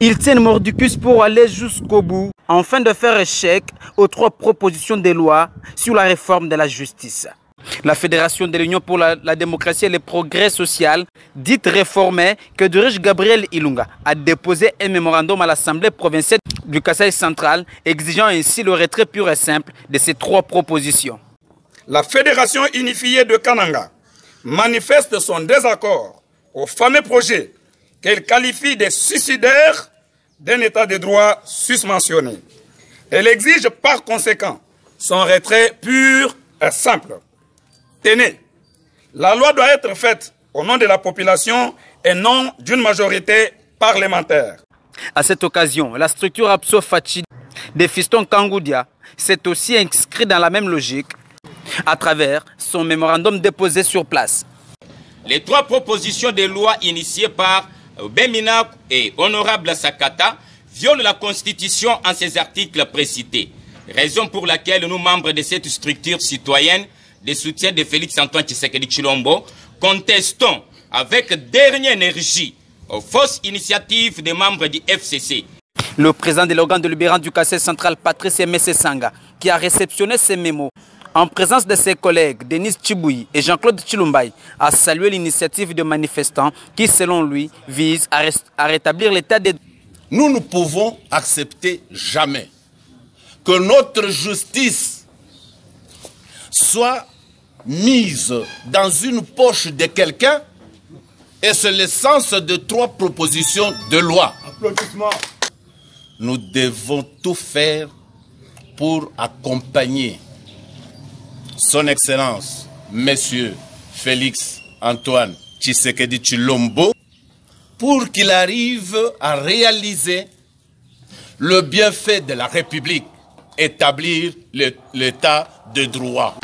Ils tiennent mordicus pour aller jusqu'au bout, afin de faire échec aux 3 propositions de loi sur la réforme de la justice. La Fédération de l'Union pour la démocratie et le progrès social, dite réformée, que dirige Gabriel Ilunga, a déposé un mémorandum à l'Assemblée provinciale du Kasaï central, exigeant ainsi le retrait pur et simple de ces 3 propositions. La Fédération unifiée de Kananga manifeste son désaccord au fameux projet qu'elle qualifie de suicidaire d'un état de droit susmentionné. Elle exige par conséquent son retrait pur et simple. Tenez, la loi doit être faite au nom de la population et non d'une majorité parlementaire. À cette occasion, la structure Abso Fachi des Fistons Kangoudia s'est aussi inscrite dans la même logique à travers son mémorandum déposé sur place. Les 3 propositions de loi initiées par Bemina et Honorable Sakata violent la Constitution en ses articles précités. Raison pour laquelle nous, membres de cette structure citoyenne de soutien de Félix-Antoine Tshisekedi Tshilombo, contestons avec dernière énergie aux fausses initiatives des membres du FCC. Le président de l'organe délibérant du Kasaï central, Patrice Messe Sanga, qui a réceptionné ces mémos, en présence de ses collègues Denis Chiboui et Jean-Claude Chilumbaï, a salué l'initiative de manifestants qui, selon lui, vise à rétablir l'état des... Nous ne pouvons accepter jamais que notre justice soit mise dans une poche de quelqu'un, et c'est le sens de 3 propositions de loi. Applaudissements. Nous devons tout faire pour accompagner Son Excellence, Monsieur Félix-Antoine Tshisekedi Tshilombo, pour qu'il arrive à réaliser le bienfait de la République, établir l'état de droit.